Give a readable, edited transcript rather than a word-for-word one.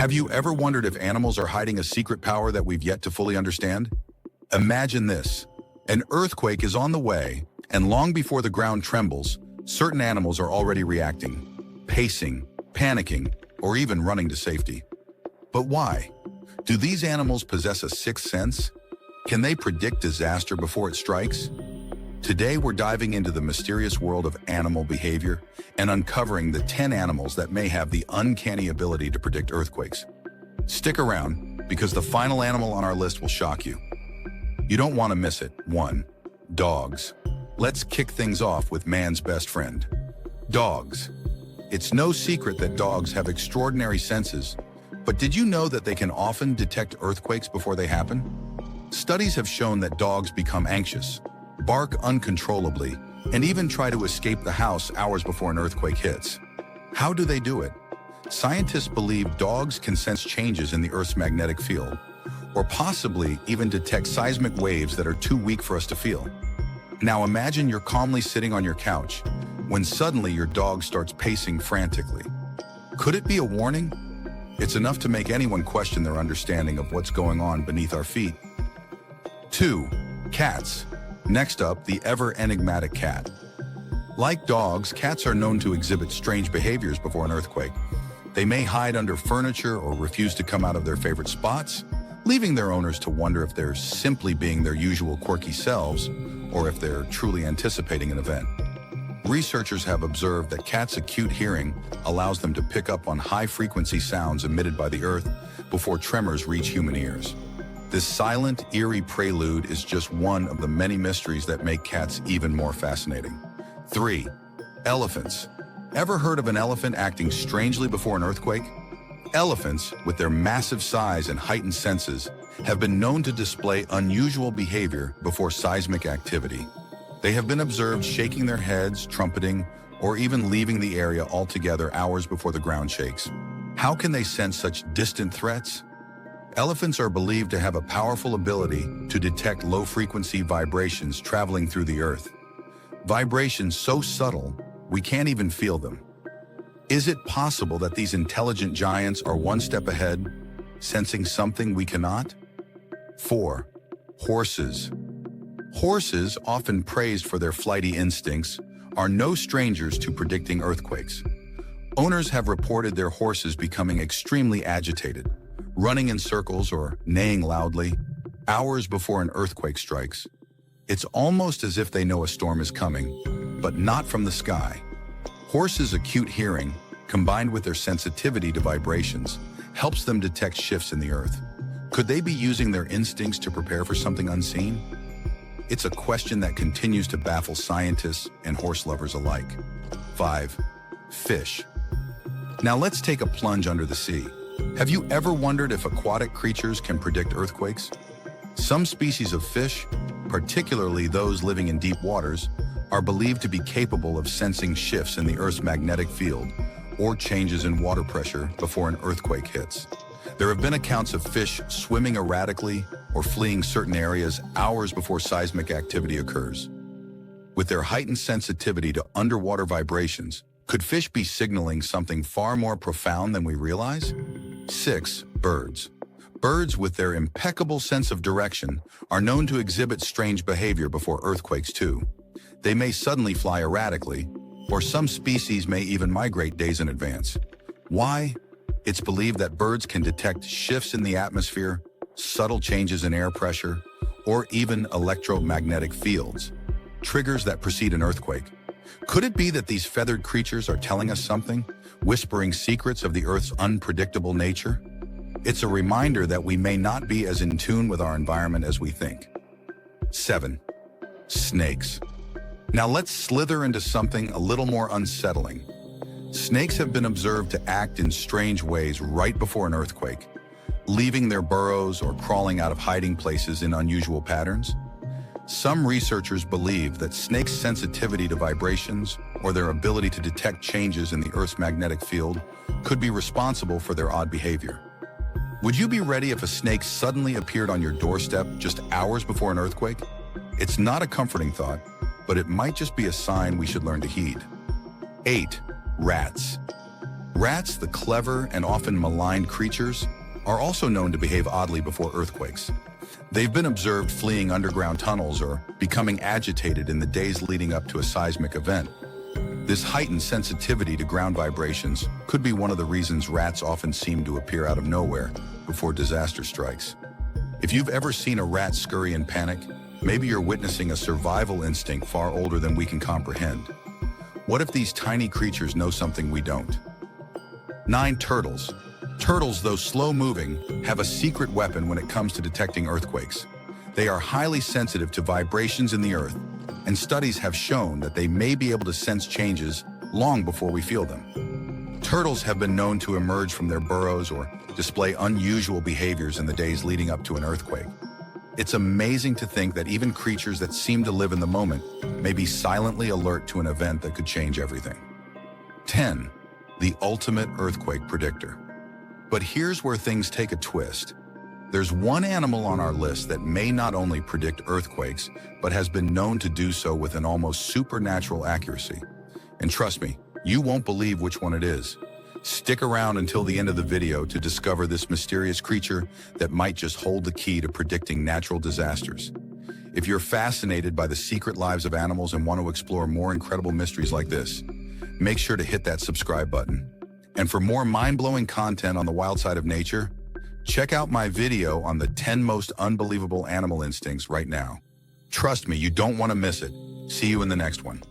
Have you ever wondered if animals are hiding a secret power that we've yet to fully understand? Imagine this. An earthquake is on the way, and long before the ground trembles, certain animals are already reacting, pacing, panicking, or even running to safety. But why? Do these animals possess a sixth sense? Can they predict disaster before it strikes? Today we're diving into the mysterious world of animal behavior and uncovering the 10 animals that may have the uncanny ability to predict earthquakes. Stick around, because the final animal on our list will shock you. You don't want to miss it. 1. Dogs. Let's kick things off with man's best friend. Dogs. It's no secret that dogs have extraordinary senses, but did you know that they can often detect earthquakes before they happen? Studies have shown that dogs become anxious, bark uncontrollably, and even try to escape the house hours before an earthquake hits. How do they do it? Scientists believe dogs can sense changes in the Earth's magnetic field, or possibly even detect seismic waves that are too weak for us to feel. Now imagine you're calmly sitting on your couch when suddenly your dog starts pacing frantically. Could it be a warning? It's enough to make anyone question their understanding of what's going on beneath our feet. 2. Cats. Next up, the ever-enigmatic cat. Like dogs, cats are known to exhibit strange behaviors before an earthquake. They may hide under furniture or refuse to come out of their favorite spots, leaving their owners to wonder if they're simply being their usual quirky selves or if they're truly anticipating an event. Researchers have observed that cats' acute hearing allows them to pick up on high-frequency sounds emitted by the earth before tremors reach human ears. This silent, eerie prelude is just one of the many mysteries that make cats even more fascinating. 3. Elephants. Ever heard of an elephant acting strangely before an earthquake? Elephants, with their massive size and heightened senses, have been known to display unusual behavior before seismic activity. They have been observed shaking their heads, trumpeting, or even leaving the area altogether hours before the ground shakes. How can they sense such distant threats? Elephants are believed to have a powerful ability to detect low-frequency vibrations traveling through the earth. Vibrations so subtle, we can't even feel them. Is it possible that these intelligent giants are one step ahead, sensing something we cannot? 4. Horses. Horses, often praised for their flighty instincts, are no strangers to predicting earthquakes. Owners have reported their horses becoming extremely agitated, running in circles or neighing loudly, hours before an earthquake strikes. It's almost as if they know a storm is coming, but not from the sky. Horses' acute hearing, combined with their sensitivity to vibrations, helps them detect shifts in the earth. Could they be using their instincts to prepare for something unseen? It's a question that continues to baffle scientists and horse lovers alike. 5. Fish. Now let's take a plunge under the sea. Have you ever wondered if aquatic creatures can predict earthquakes? Some species of fish, particularly those living in deep waters, are believed to be capable of sensing shifts in the Earth's magnetic field or changes in water pressure before an earthquake hits. There have been accounts of fish swimming erratically or fleeing certain areas hours before seismic activity occurs. With their heightened sensitivity to underwater vibrations, could fish be signaling something far more profound than we realize? 6. Birds. Birds, with their impeccable sense of direction, are known to exhibit strange behavior before earthquakes too. They may suddenly fly erratically, or some species may even migrate days in advance. Why? It's believed that birds can detect shifts in the atmosphere, subtle changes in air pressure, or even electromagnetic fields, triggers that precede an earthquake. Could it be that these feathered creatures are telling us something, whispering secrets of the Earth's unpredictable nature? It's a reminder that we may not be as in tune with our environment as we think. 7. Snakes. Now let's slither into something a little more unsettling. Snakes have been observed to act in strange ways right before an earthquake, leaving their burrows or crawling out of hiding places in unusual patterns. Some researchers believe that snakes' sensitivity to vibrations or their ability to detect changes in the Earth's magnetic field could be responsible for their odd behavior. Would you be ready if a snake suddenly appeared on your doorstep just hours before an earthquake? It's not a comforting thought, but it might just be a sign we should learn to heed. 8. Rats. Rats, the clever and often maligned creatures, are also known to behave oddly before earthquakes. They've been observed fleeing underground tunnels or becoming agitated in the days leading up to a seismic event. This heightened sensitivity to ground vibrations could be one of the reasons rats often seem to appear out of nowhere before disaster strikes. If you've ever seen a rat scurry in panic, maybe you're witnessing a survival instinct far older than we can comprehend. What if these tiny creatures know something we don't? 9. Turtles. Turtles, though slow-moving, have a secret weapon when it comes to detecting earthquakes. They are highly sensitive to vibrations in the earth, and studies have shown that they may be able to sense changes long before we feel them. Turtles have been known to emerge from their burrows or display unusual behaviors in the days leading up to an earthquake. It's amazing to think that even creatures that seem to live in the moment may be silently alert to an event that could change everything. 10. The ultimate earthquake predictor. But here's where things take a twist. There's one animal on our list that may not only predict earthquakes, but has been known to do so with an almost supernatural accuracy. And trust me, you won't believe which one it is. Stick around until the end of the video to discover this mysterious creature that might just hold the key to predicting natural disasters. If you're fascinated by the secret lives of animals and want to explore more incredible mysteries like this, make sure to hit that subscribe button. And for more mind-blowing content on the wild side of nature, check out my video on the 10 most unbelievable animal instincts right now. Trust me, you don't want to miss it. See you in the next one.